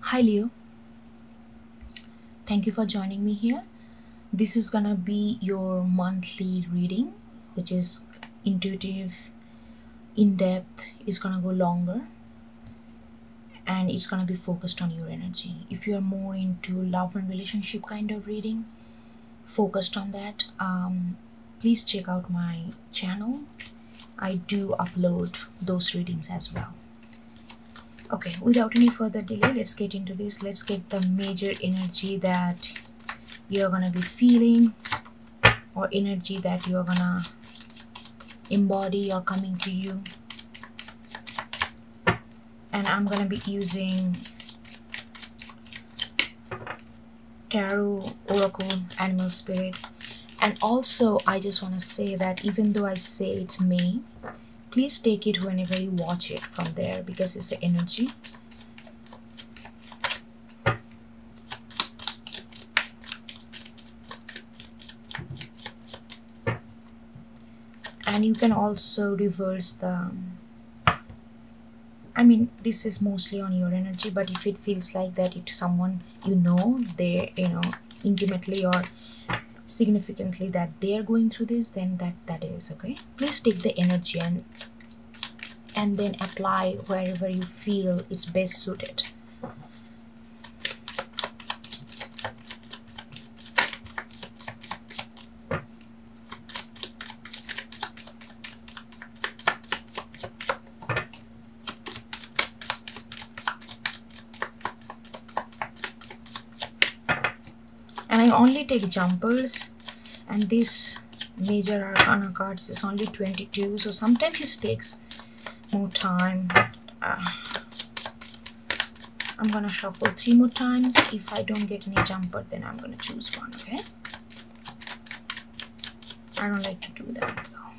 Hi Leo, thank you for joining me here. This is gonna be your monthly reading, which is intuitive, in depth, it's gonna go longer, and it's gonna be focused on your energy. If you are more into love and relationship kind of reading, focused on that, please check out my channel. I do upload those readings as well. Okay, without any further delay, let's get into this. Let's get the major energy that you're gonna be feeling, or energy that you're gonna embody or coming to you. And I'm gonna be using tarot, oracle, animal spirit. And also I just want to say that even though I say it's May, please take it whenever you watch it from there, because it's the energy. And you can also reverse the, I mean, this is mostly on your energy, but if it feels like that it's someone you know, they, intimately or significantly that they are going through this, then that is okay. Please take the energy and then apply wherever you feel it's best suited. And I only take jumpers, and this major arcana cards is only 22, so sometimes it takes more time, but I'm gonna shuffle 3 more times. If I don't get any jumper, then I'm gonna choose one. Okay, I don't like to do that though.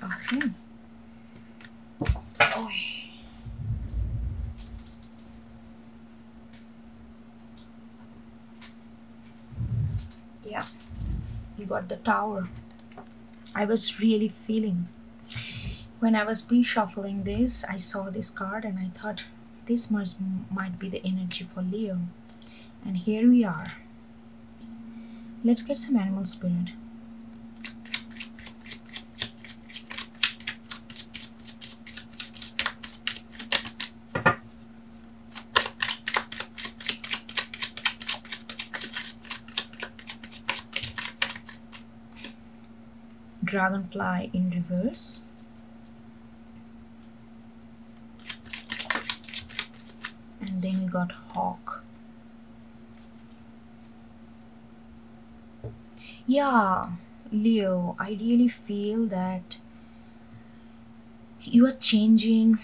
Okay. Oh. Yeah, you got the Tower. I was really feeling, when I was pre-shuffling this, I saw this card and I thought this might be the energy for Leo. And here we are. Let's get some animal spirit. Dragonfly in reverse. And then we got Hawk. Yeah, Leo, I really feel that you are changing.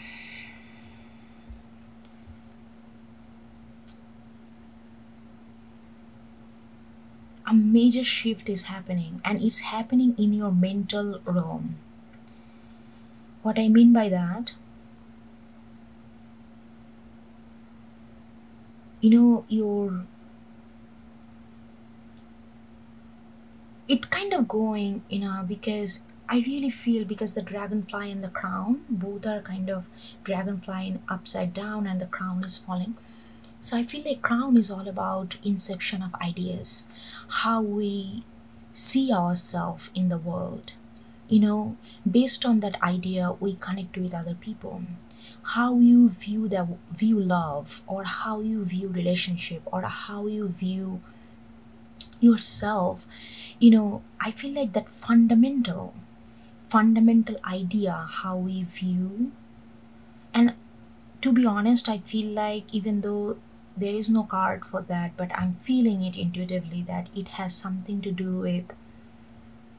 A major shift is happening, and it's happening in your mental realm. What I mean by that, it kind of going, because I really feel, because the dragonfly and the crown both are kind of dragonfly upside down and the crown is falling. So I feel like crown is all about inception of ideas, how we see ourselves in the world. Based on that idea, we connect with other people. How you view love, or how you view relationship, or how you view yourself. I feel like that fundamental idea, how we view. And to be honest, I feel like, even though there is no card for that, but I'm feeling it intuitively that it has something to do with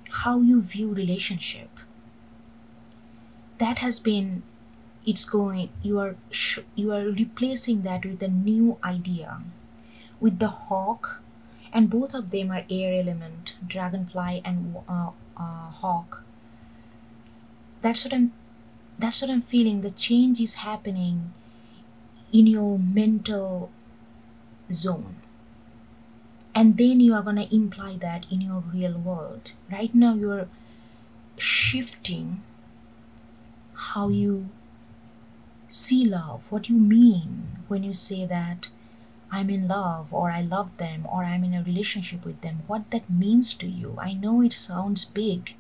how you view relationship. That has been, it's going, you are replacing that with a new idea, with the hawk. And both of them are air element, dragonfly and hawk. That's what I'm feeling. The change is happening in your mental zone, and then you are going to imply that in your real world. Right now you're shifting how you see love, what you mean when you say that I'm in love, or I love them, or I'm in a relationship with them, what that means to you. I know it sounds big,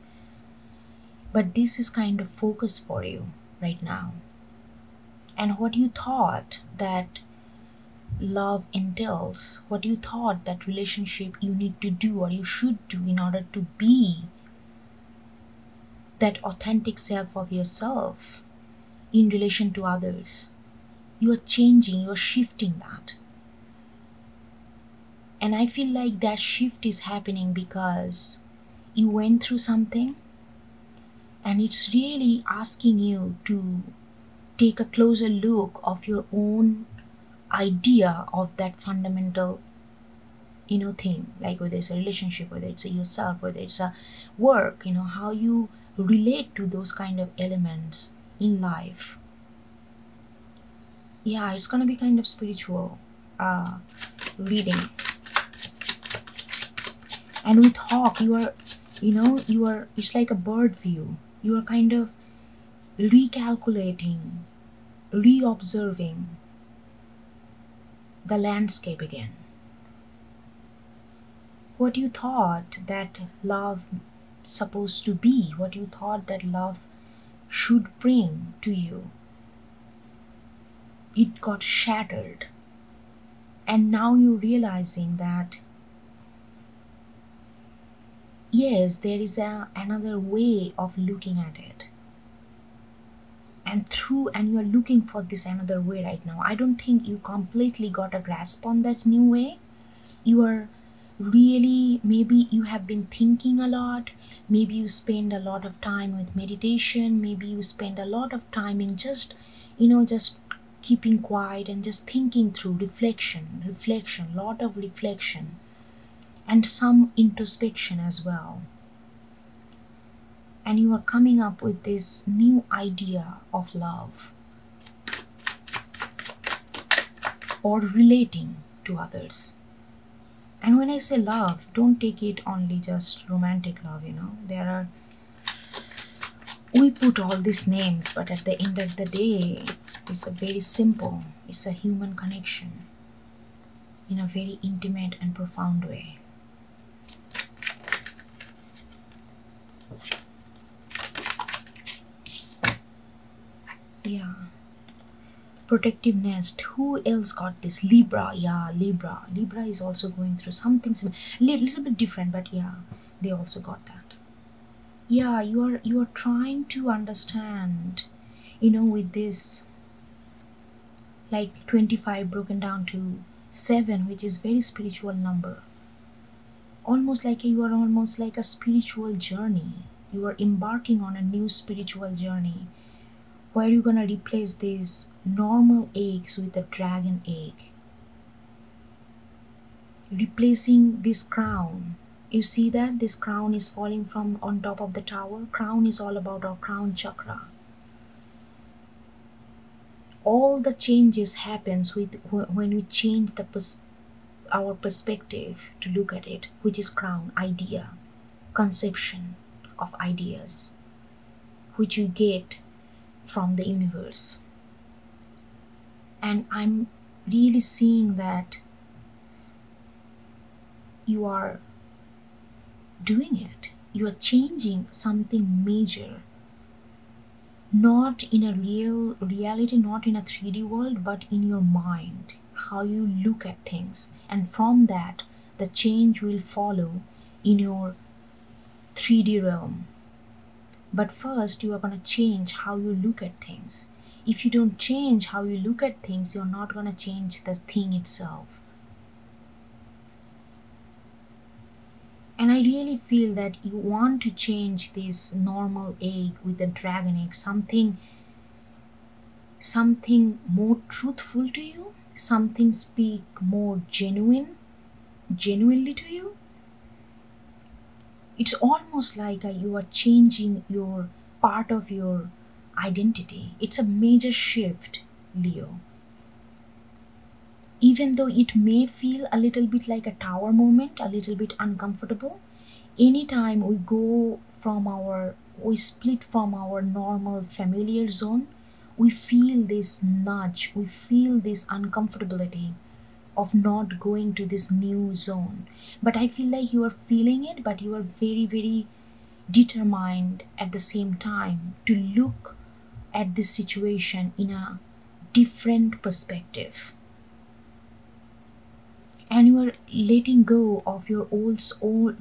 but this is kind of focus for you right now. And what you thought that love entails, what you thought that relationship you need to do or you should do in order to be that authentic self of yourself in relation to others. You are changing, you are shifting that. And I feel like that shift is happening because you went through something, and it's really asking you to take a closer look of your own idea of that fundamental thing, like whether it's a relationship, whether it's a yourself, whether it's a work, how you relate to those kind of elements in life. Yeah, it's gonna be kind of spiritual reading. And with hawk, you are it's like a bird view. You are kind of recalculating, reobserving the landscape again. What you thought that love supposed to be, what you thought that love should bring to you, it got shattered. And now you're realizing that yes, there is another way of looking at it. And you are looking for this another way right now. I don't think you completely got a grasp on that new way. You are really, maybe you have been thinking a lot, maybe you spend a lot of time with meditation, maybe you spend a lot of time in just keeping quiet and just thinking through reflection, lot of reflection, and some introspection as well. And you are coming up with this new idea of love or relating to others. And when I say love, don't take it only just romantic love, we put all these names, but at the end of the day, it's a very simple, it's a human connection in a very intimate and profound way. Yeah. Protective nest. Who else got this? Libra. Yeah, Libra. Libra is also going through something little bit different, but yeah, they also got that. Yeah, you are trying to understand, with this like 25 broken down to 7, which is very spiritual number. You are almost like a spiritual journey. You are embarking on a new spiritual journey where you're gonna replace these normal eggs with a dragon egg. Replacing this crown. You see that this crown is falling from on top of the tower. Crown is all about our crown chakra. All the changes happens when we change our perspective to look at it, which is crown, idea, conception of ideas, which you get from the universe. And I'm really seeing that you are doing it. You are changing something major, not in a reality, not in a 3D world, but in your mind, how you look at things. And from that, the change will follow in your 3D realm. But first, you are going to change how you look at things. If you don't change how you look at things, you're not going to change the thing itself. And I really feel that you want to change this normal egg with the dragon egg, something more truthful to you, something speak more genuinely to you. It's almost like you are changing your part of your identity. It's a major shift, Leo. Even though it may feel a little bit like a tower moment, a little bit uncomfortable, anytime we go from our we split from our normal familiar zone, we feel this nudge, we feel this uncomfortability of not going to this new zone. But I feel like you are feeling it, but you are very, very determined at the same time to look at this situation in a different perspective. And you are letting go of your old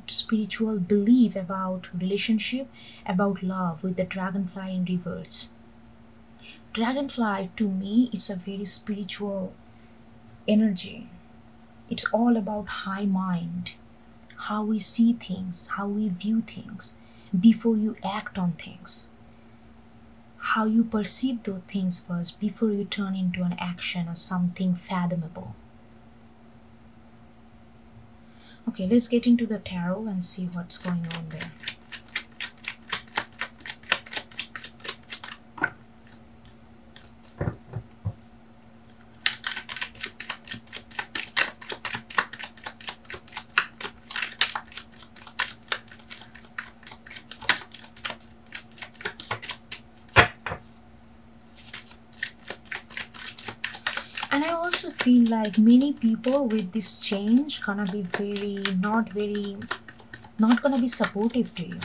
spiritual belief about relationship, about love, with the dragonfly in reverse. Dragonfly, to me, it's a very spiritual energy. It's all about high mind, how we see things, how we view things before you act on things, how you perceive those things first before you turn into an action or something fathomable. Okay, let's get into the tarot and see what's going on there. And I also feel like many people with this change gonna be not gonna be supportive to you,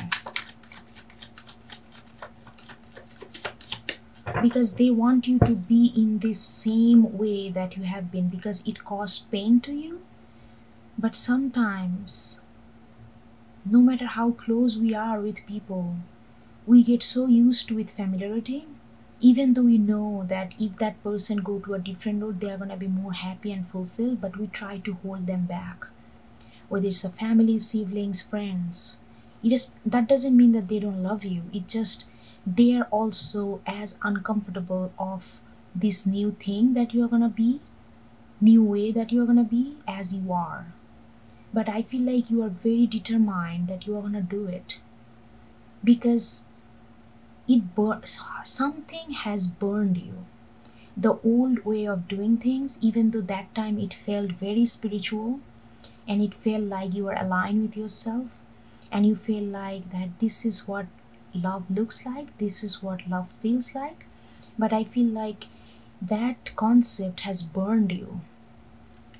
because they want you to be in this same way that you have been, because it caused pain to you. But sometimes, no matter how close we are with people, we get so used to with familiarity, even though we know that if that person go to a different road, they are going to be more happy and fulfilled, but we try to hold them back. Whether it's a family, siblings, friends, that doesn't mean that they don't love you. It just, they are also as uncomfortable of this new thing that you are going to be, new way that you are going to be, as you are. But I feel like you are very determined that you are going to do it, because something has burned you. The old way of doing things, even though that time it felt very spiritual and it felt like you were aligned with yourself, and you feel like that this is what love looks like, this is what love feels like. But I feel like that concept has burned you,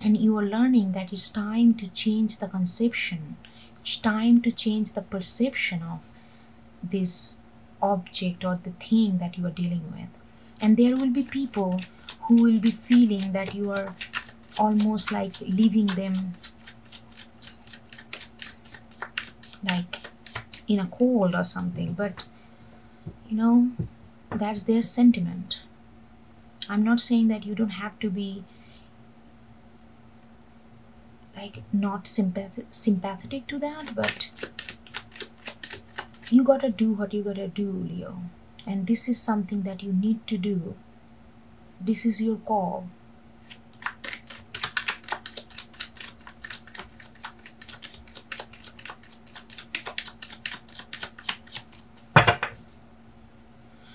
and you are learning that it's time to change the conception, it's time to change the perception of this object or the thing that you are dealing with. And there will be people who will be feeling that you are almost like leaving them like in a cold or something, but that's their sentiment. I'm not saying that you don't have to be like not sympathetic to that, but you gotta do what you gotta do, Leo. And this is something that you need to do. This is your call.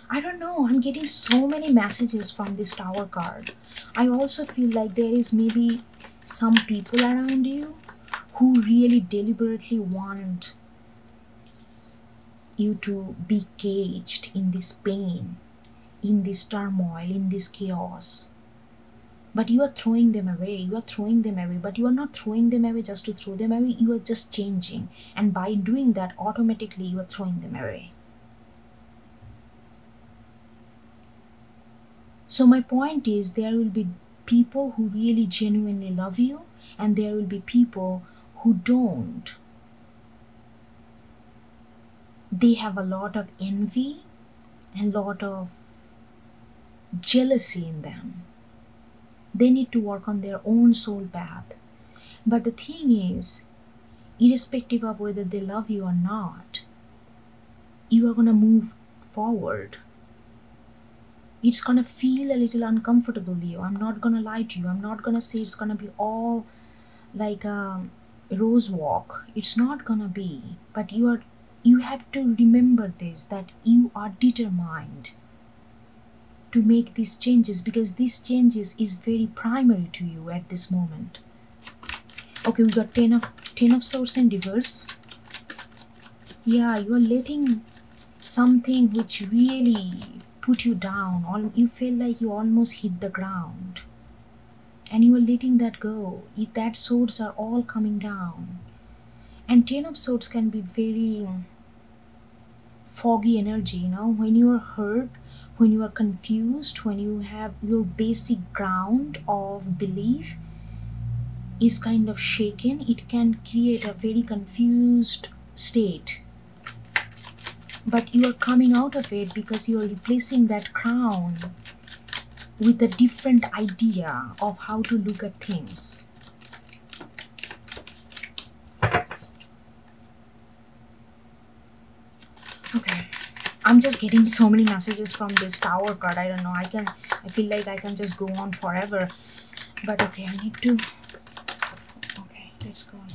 I don't know, I'm getting so many messages from this Tower card. I also feel like there is maybe some people around you who really deliberately want you to be caged in this pain, in this turmoil, in this chaos. But you are throwing them away, but you are not throwing them away just to throw them away. You are just changing, and by doing that, automatically you are throwing them away. So my point is, there will be people who really genuinely love you, and there will be people who don't. They have a lot of envy and lot of jealousy in them. They need to work on their own soul path. But the thing is, irrespective of whether they love you or not, you are going to move forward. It's going to feel a little uncomfortable, Leo. I'm not going to lie to you. I'm not going to say it's going to be all like a rose walk. It's not going to be. But you have to remember this, that you are determined to make these changes, because these changes is very primary to you at this moment. Okay, we got 10 of Swords in reverse. Yeah, you are letting something which really put you down, or you feel like you almost hit the ground, and you are letting that go. That swords are all coming down. And 10 of swords can be very foggy energy, when you are hurt, when you are confused, when you have your basic ground of belief is kind of shaken. It can create a very confused state, but you are coming out of it because you are replacing that crown with a different idea of how to look at things. Okay, I'm just getting so many messages from this Tower card. I don't know, I feel like I can just go on forever, but okay, I need to. Okay, let's go on.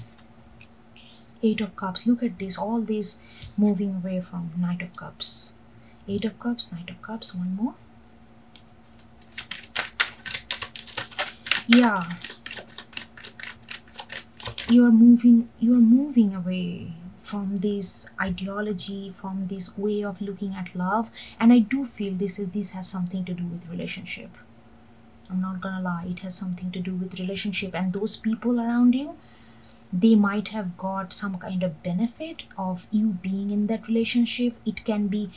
8 of Cups. Look at this, all this moving away from Knight of Cups. 8 of Cups, Knight of Cups, one more. Yeah, you are moving away from this ideology, from this way of looking at love, and I do feel this has something to do with relationship. I'm not gonna lie, it has something to do with relationship, and those people around you, they might have got some kind of benefit of you being in that relationship. It can be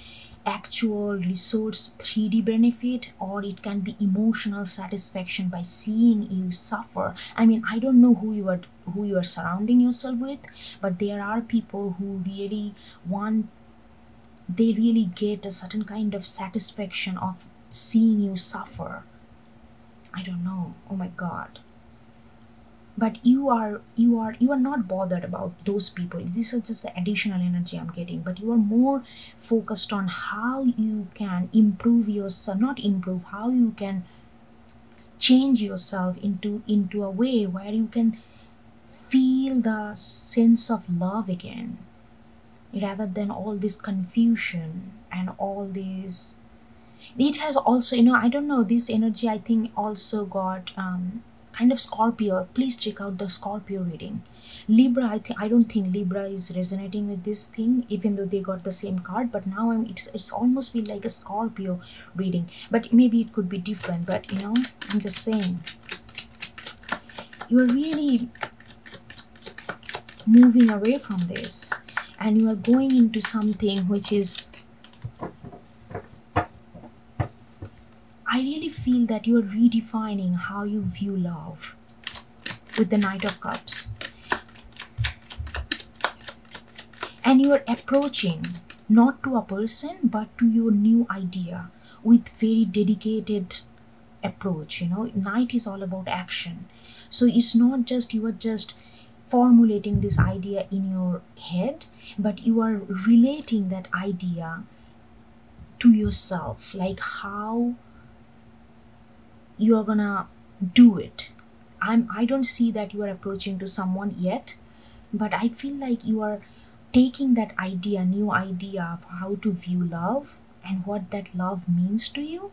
actual resource 3D benefit, or it can be emotional satisfaction by seeing you suffer. I mean, I don't know who you are surrounding yourself with, but there are people who really get a certain kind of satisfaction of seeing you suffer. I don't know, oh my god. But you are not bothered about those people. This is just the additional energy I'm getting, but you are more focused on how you can improve yourself, not improve, how you can change yourself into a way where you can feel the sense of love again, rather than all this confusion and all this. It has also, I don't know, this energy I think also got kind of Scorpio. Please check out the Scorpio reading. Libra, I don't think Libra is resonating with this thing, even though they got the same card, but now it's almost feel like a Scorpio reading, but maybe it could be different. But I'm just saying, you are really moving away from this, and you are going into something which is, I really feel that you are redefining how you view love with the Knight of Cups. And you are approaching not to a person, but to your new idea with very dedicated approach. Knight is all about action. So it's not just you are just formulating this idea in your head, but you are relating that idea to yourself, like how you are gonna do it. I don't see that you are approaching to someone yet, but I feel like you are taking that idea, new idea of how to view love and what that love means to you,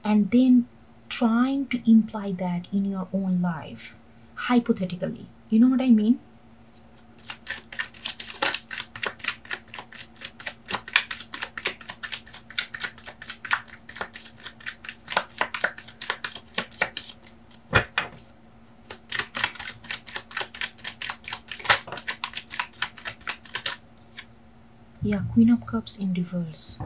and then trying to imply that in your own life, hypothetically. You know what I mean? Yeah, Queen of Cups in reverse.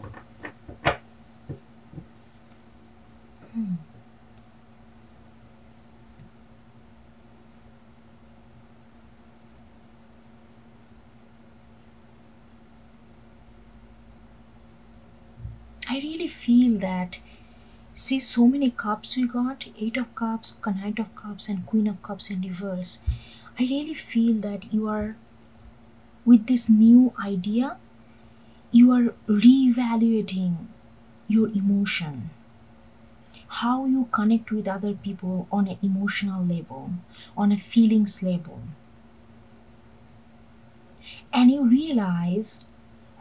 I really feel that, see, so many cups we got, 8 of Cups, Knight of Cups, and Queen of Cups in reverse. I really feel that you are, with this new idea, you are reevaluating your emotion, how you connect with other people on an emotional level, on a feelings level. And you realize,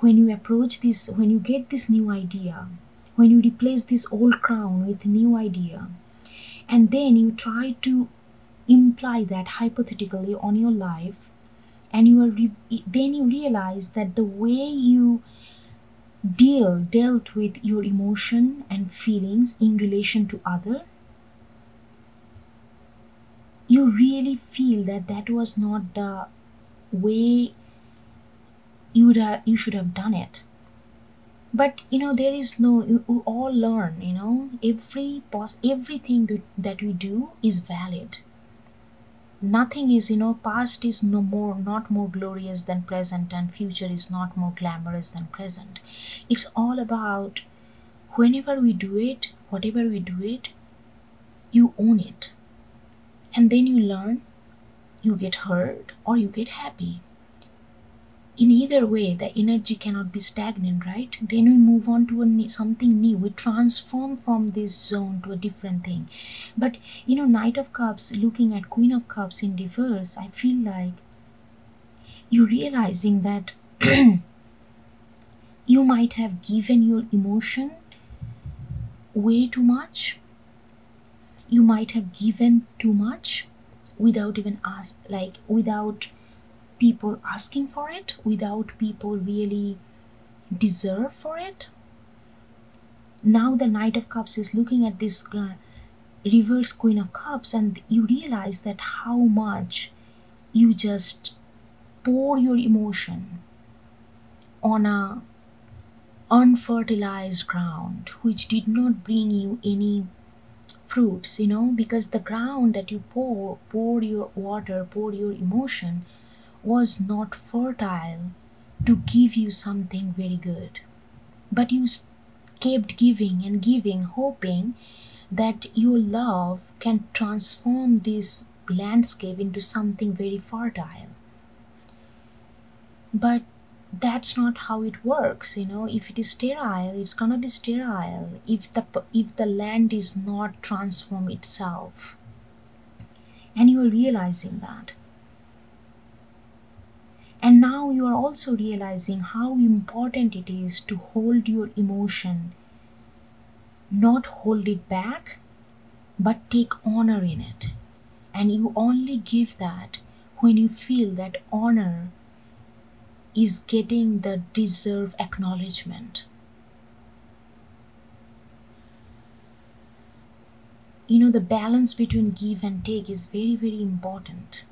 when you approach this, when you get this new idea, when you replace this old crown with new idea, and then you try to imply that hypothetically on your life, and then you realize that the way you dealt with your emotion and feelings in relation to other, you really feel that that was not the way you should have done it. But there is no, you all learn, everything that we do is valid. Nothing is, past is not more glorious than present, and future is not more glamorous than present. It's all about, whenever we do it, whatever we do it, you own it, and then you learn, you get hurt or you get happy. In either way, the energy cannot be stagnant, right? Then we move on to something new. We transform from this zone to a different thing. But Knight of Cups looking at Queen of Cups in reverse, I feel like you're realizing that you might have given your emotion way too much. You might have given too much without even without people asking for it, without people really deserve for it. Now the Knight of Cups is looking at this reverse Queen of Cups, and you realize that how much you just pour your emotion on a unfertilized ground which did not bring you any fruits, because the ground that you pour your water, pour your emotion, was not fertile to give you something very good. But you kept giving and giving, hoping that your love can transform this landscape into something very fertile. But that's not how it works. If it is sterile, it's gonna be sterile if the land is not transform itself. And you are realizing that. And now you are also realizing how important it is to hold your emotion, not hold it back, but take honor in it. And you only give that when you feel that honor is getting the deserved acknowledgement. The balance between give and take is very, very important.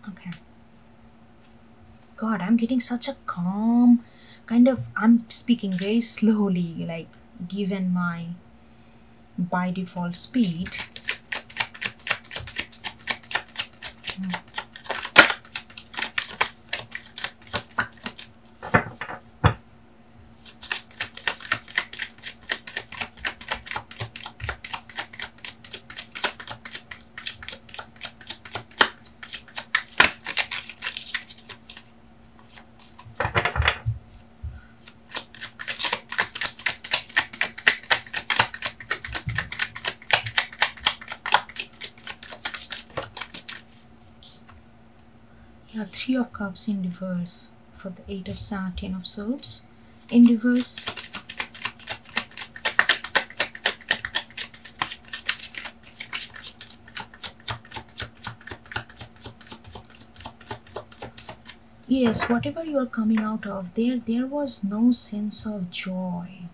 Okay. God, I'm getting such a calm I'm speaking very slowly, given my by default speed. Yeah, Three of Cups in reverse for the Eight of Swords, Ten of Swords in reverse. Yes, whatever you are coming out of, there was no sense of joy.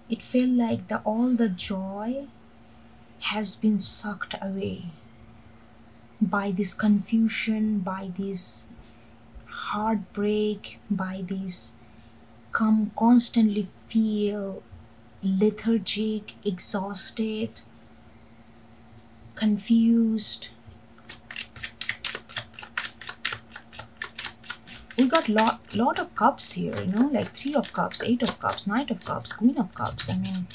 It felt like all the joy has been sucked away by this confusion, by this heartbreak, by this constantly feel lethargic, exhausted, confused. We got lot of cups here, like Three of Cups, Eight of Cups, Knight of Cups, Queen of Cups. I mean,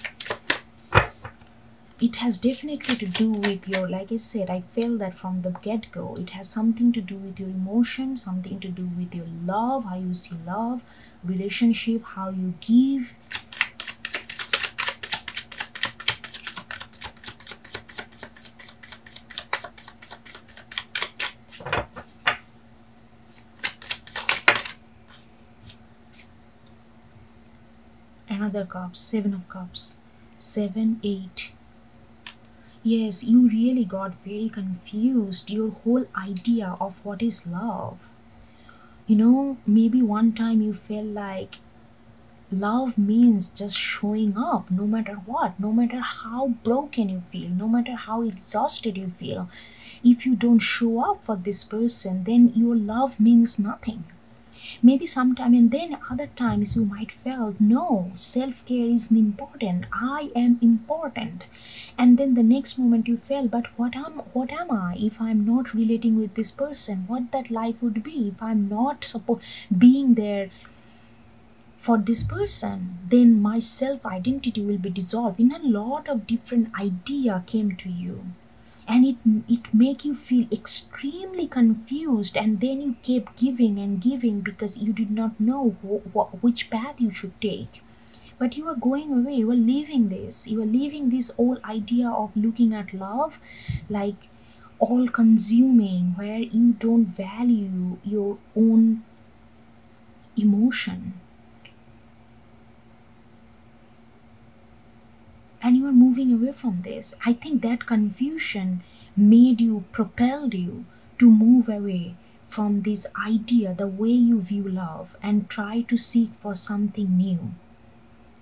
it has definitely to do with your, like I said, I feel that from the get-go, it has something to do with your emotion, something to do with your love, how you see love, relationship, how you give. Another cup, Seven of Cups, 7, 8. Yes, you really got very confused. Your whole idea of what is love, Maybe one time you felt like love means just showing up no matter what, no matter how broken you feel, no matter how exhausted you feel. If you don't show up for this person, then your love means nothing. Maybe sometime, and then other times you might felt, no, self-care is important, I am important. And then the next moment you felt, but what am I if I'm not relating with this person? What that life would be if I'm not being there for this person? Then my self-identity will be dissolved. In a lot of different idea came to you, and it make you feel extremely confused, and then you kept giving and giving because you did not know which path you should take. But you are going away, you are leaving this whole idea of looking at love like all consuming, where you don't value your own emotion, and you are moving away from this. I think that confusion propelled you to move away from this idea, the way you view love, and try to seek for something new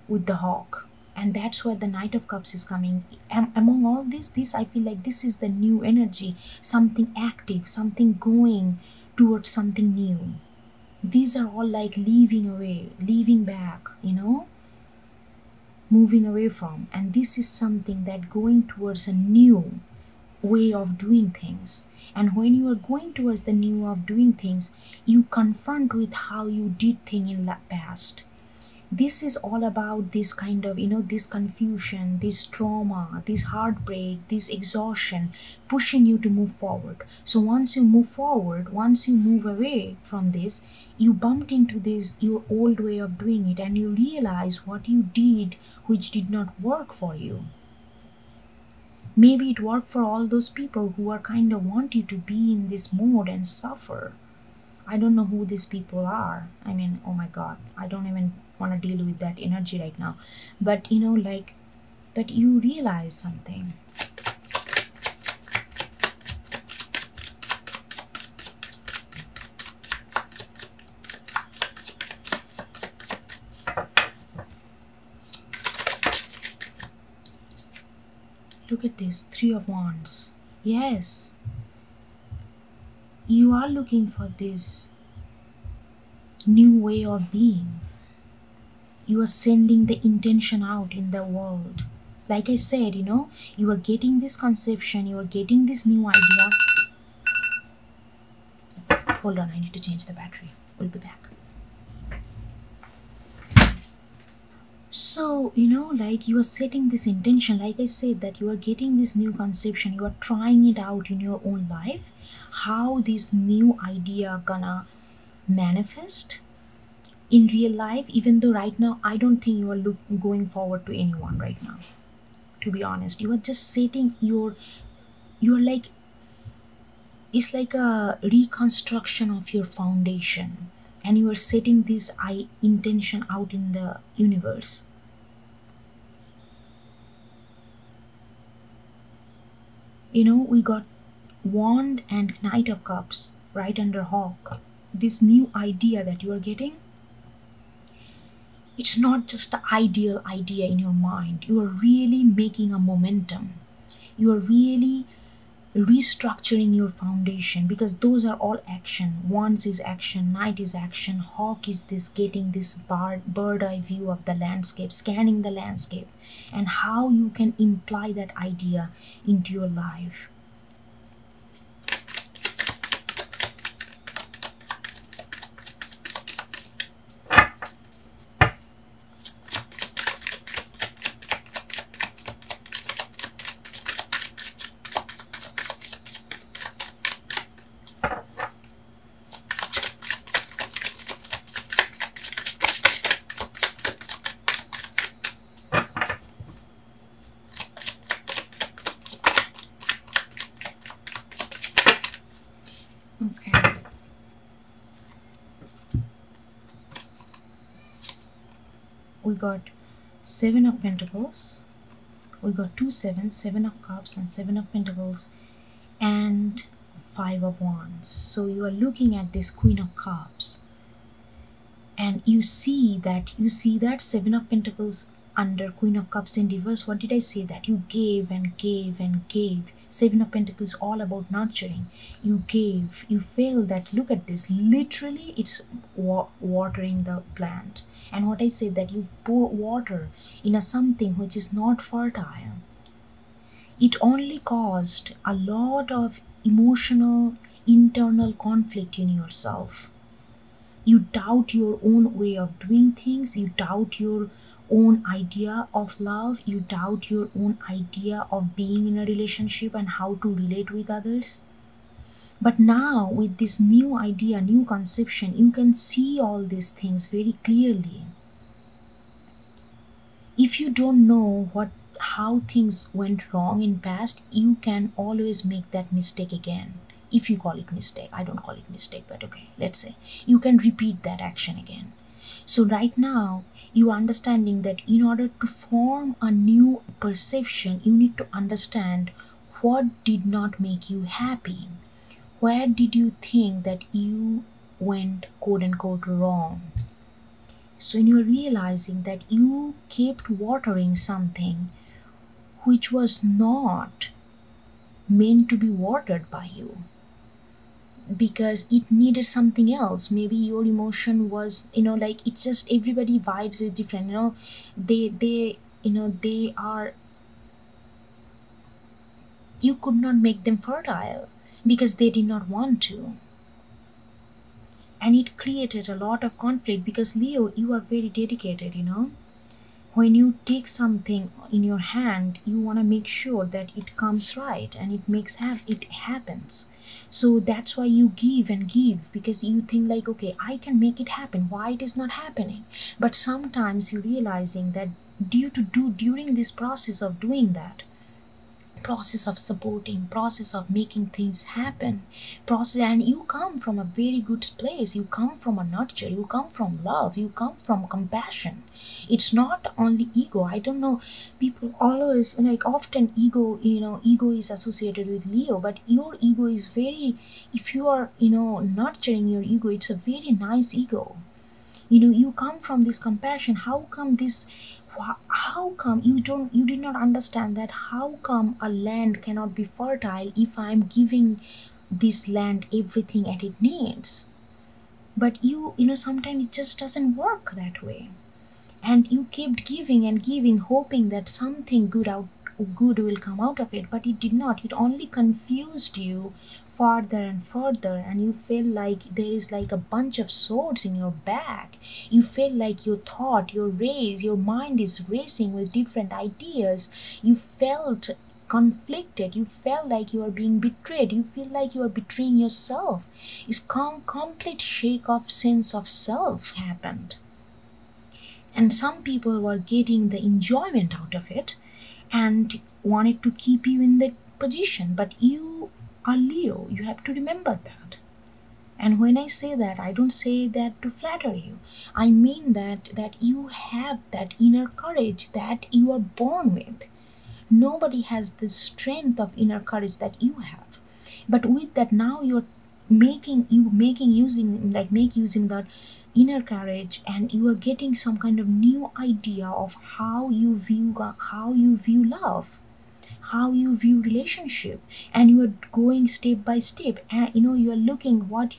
with the hawk. And that's where the Knight of Cups is coming. Among all this I feel like this is the new energy, something active, something going towards something new. These are all like leaving away, leaving back, moving away from. And this is something that going towards a new way of doing things. And when you are going towards the new way of doing things, you confront with how you did things in the past. This is all about this kind of, this confusion, this trauma, this heartbreak, this exhaustion, pushing you to move forward. So once you move forward, once you move away from this, you bumped into this, your old way of doing it, and you realize what you did which did not work for you. Maybe it worked for all those people who are kind of want you to be in this mode and suffer. I don't know who these people are. I mean, oh my God, I don't even want to deal with that energy right now. But but you realize something. Look at this, 3 of Wands. Yes, you are looking for this new way of being. You are sending the intention out in the world. Like I said, you are getting this conception, you are getting this new idea. Hold on, I need to change the battery. We'll be back. So, like you are setting this intention, like I said, that you are getting this new conception, you are trying it out in your own life, how this new idea gonna manifest in real life. Even though right now I don't think you are going forward to anyone right now, to be honest. You are just setting you're like, it's like a reconstruction of your foundation, and you are setting this intention out in the universe. We got Wand and Knight of Cups right under Hawk. This new idea that you are getting, it's not just an ideal idea in your mind. You are really making a momentum. You are really restructuring your foundation, because those are all action. Wands is action, Knight is action, Hawk is this getting this bird eye view of the landscape, scanning the landscape, and how you can imply that idea into your life. Okay. We got 7 of Pentacles. We got 2 sevens, 7 of Cups and 7 of Pentacles, and Five of Wands. So you are looking at this Queen of Cups, and you see that Seven of Pentacles under Queen of Cups in reverse. What did I say? That you gave and gave and gave. Seven of Pentacles all about nurturing. You gave, you failed. That, look at this, literally it's watering the plant. And what I said, that you pour water in a something which is not fertile. It only caused a lot of emotional internal conflict in yourself. You doubt your own way of doing things, you doubt your own idea of love, you doubt your own idea of being in a relationship and how to relate with others. But now with this new idea, new conception, you can see all these things very clearly. If you don't know how things went wrong in past, you can always make that mistake again. If you call it mistake, I don't call it mistake, but okay, let's say you can repeat that action again. So right now you are understanding that in order to form a new perception, you need to understand what did not make you happy. Where did you think that you went quote unquote wrong? So when you are realizing that you kept watering something which was not meant to be watered by you, because it needed something else. Maybe your emotion was, like, it's just everybody vibes is different, they are, you could not make them fertile because they did not want to. And it created a lot of conflict because Leo, you are very dedicated, when you take something in your hand, you want to make sure that it comes right and it happens. So that's why you give and give, because you think like, okay, I can make it happen, why it is not happening? But sometimes you're realizing that during this process of doing that, process of supporting, process of making things happen, and you come from a very good place, you come from a nurture, you come from love, you come from compassion. It's not only ego. I don't know, people always, like, often ego is associated with Leo, but your ego is very, if you are nurturing your ego, it's a very nice ego. You come from this compassion. How come you did not understand that? How come a land cannot be fertile if I'm giving this land everything that it needs? But sometimes it just doesn't work that way, and you kept giving and giving, hoping that something good will come out of it, but it did not. It only confused you further and further, and you feel like there is like a bunch of swords in your back. You feel like your mind is racing with different ideas. You felt conflicted, you felt like you are being betrayed, you feel like you are betraying yourself. It's complete shake of sense of self happened, and some people were getting the enjoyment out of it and wanted to keep you in that position. But you are Leo, you have to remember that. And when I say that, I don't say that to flatter you. I mean that you have that inner courage that you are born with. Nobody has the strength of inner courage that you have. But with that, now you're using that inner courage, and you are getting some kind of new idea of how you view love, how you view relationship, and you are going step by step, and you are looking where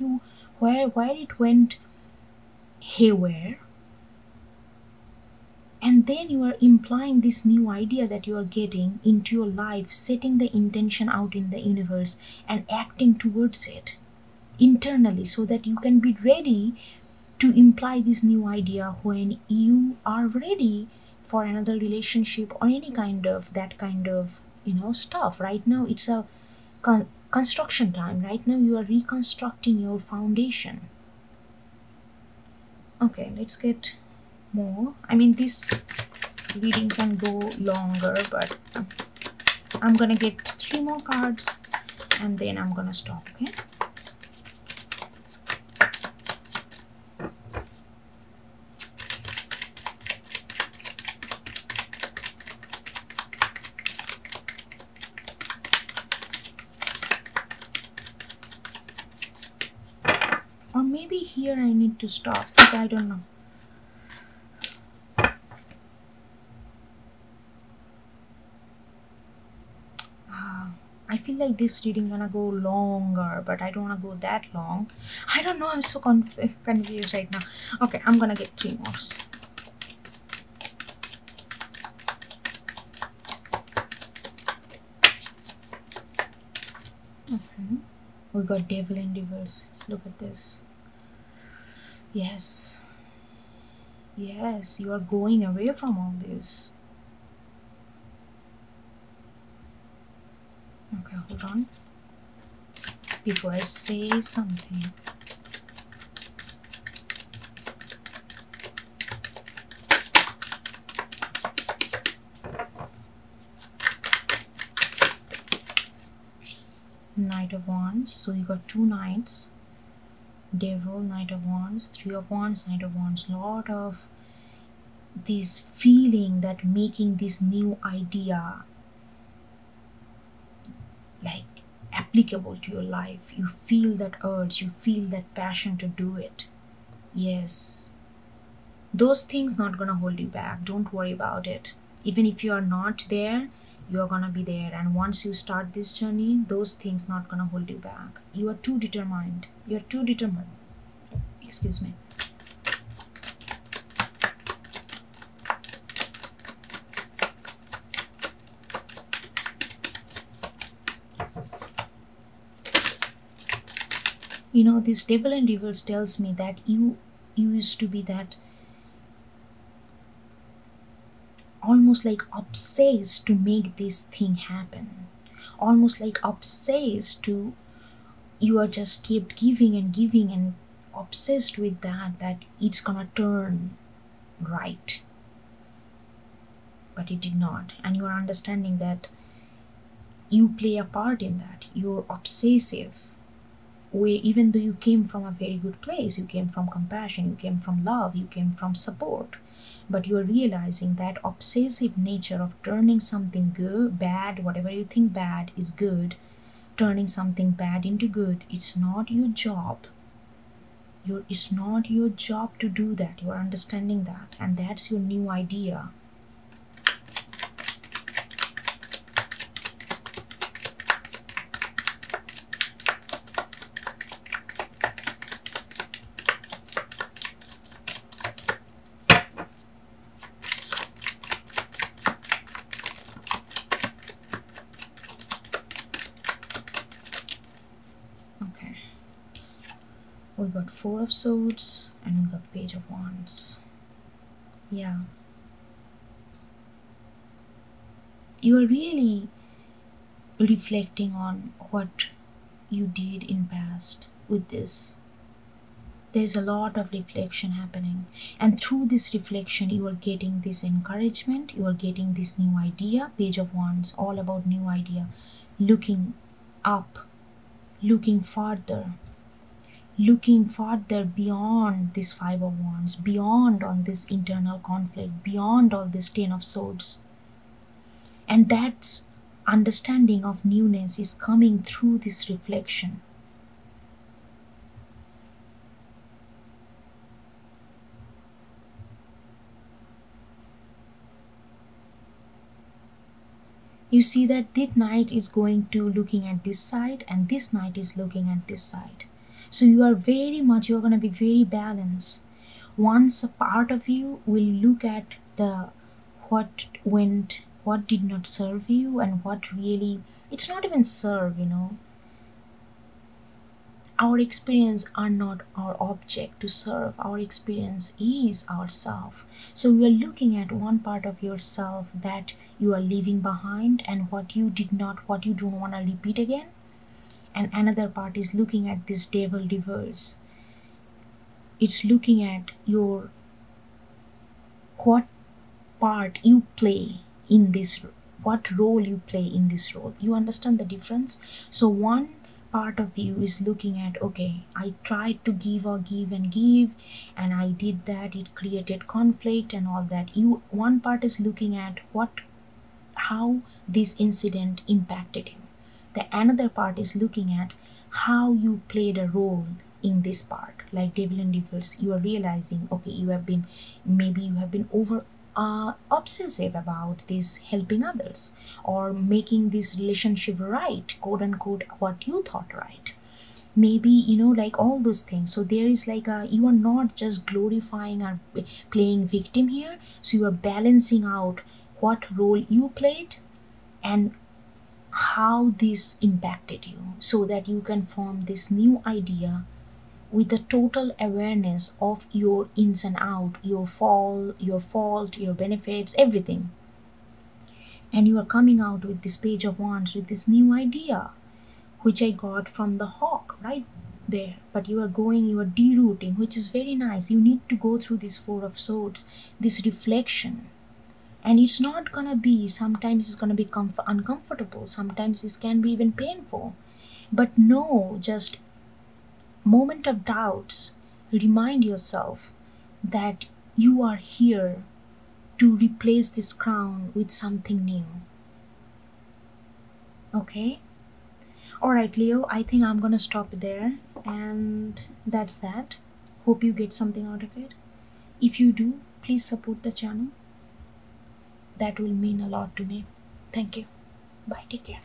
it went haywire, and then you are implying this new idea that you are getting into your life, setting the intention out in the universe and acting towards it internally, so that you can be ready to imply this new idea when you are ready for another relationship or any kind of stuff. Right now it's a construction time. Right now you are reconstructing your foundation. Okay, let's get more. I mean, this reading can go longer, but I'm gonna get 3 more cards and then I'm gonna stop. Okay. maybe here I need to stop, but I don't know. I feel like this reading gonna go longer, but I don't wanna go that long. I don't know, I'm so confused right now. Okay, I'm gonna get 3 more. Okay, we got devil and reverse. Look at this. Yes, yes, you are going away from all this. Okay, hold on. Before I say something. Knight of Wands. So you got 2 knights. Devil, Knight of Wands, 3 of Wands, Knight of Wands. Lot of this feeling that making this new idea like applicable to your life. You feel that urge, you feel that passion to do it. Yes, those things not gonna hold you back. Don't worry about it. Even if you are not there, you're gonna be there, and once you start this journey, those things not gonna hold you back. You are too determined. You're too determined. Excuse me. You know, this devil and reverse tells me that you used to be that almost like obsessed to make this thing happen, almost like obsessed to, you are just kept giving and giving and obsessed with that it's gonna turn right, but it did not. And you are understanding that you play a part in that. You're obsessive, where even though you came from a very good place, you came from compassion, you came from love, you came from support, but you're realizing that obsessive nature of turning something good, bad, whatever you think bad is good, turning something bad into good, it's not your job. It's not your job to do that. You're understanding that, and that's your new idea. We got 4 of Swords and we got Page of Wands. Yeah. You are really reflecting on what you did in past with this. There's a lot of reflection happening, and through this reflection you are getting this encouragement, you are getting this new idea. Page of Wands, all about new idea, looking up, looking farther beyond this 5 of Wands, beyond on this internal conflict, beyond all this 10 of Swords. And that understanding of newness is coming through this reflection. You see that this knight is going to looking at this side, and this knight is looking at this side. So you are you're going to be very balanced. Once a part of you will look at the what went, what did not serve you, and what really, it's not even serve, you know. Our experience are not our object to serve. Our experience is ourself. So we are looking at one part of yourself that you are leaving behind, and what you did not, what you don't want to repeat again. And another part is looking at this devil reverse. It's looking at your, what part you play in this, what role you play in this role. You understand the difference? So one part of you is looking at, okay, I tried to give and give, and I did that, it created conflict and all that. One part is looking at how this incident impacted you. The another part is looking at how you played a role in this part, like devil and devils. You are realizing, okay, you have been, maybe you have been over obsessive about this helping others or making this relationship right, quote unquote, what you thought right. Maybe, you know, like all those things. So there is like a, you are not just glorifying or playing victim here, so you are balancing out what role you played and how this impacted you, so that you can form this new idea with the total awareness of your ins and out, your fall, your fault, your benefits, everything. And you are coming out with this page of wands with this new idea, which I got from the hawk right there. But you are going, you are derooting, which is very nice. You need to go through this four of swords, this reflection. And it's not gonna be, sometimes it's gonna be uncomfortable, sometimes it can be even painful. But no, just moment of doubts, remind yourself that you are here to replace this crown with something new. Okay? Alright, Leo, I think I'm gonna stop there, and that's that. Hope you get something out of it. If you do, please support the channel. That will mean a lot to me. Thank you. Bye. Take care.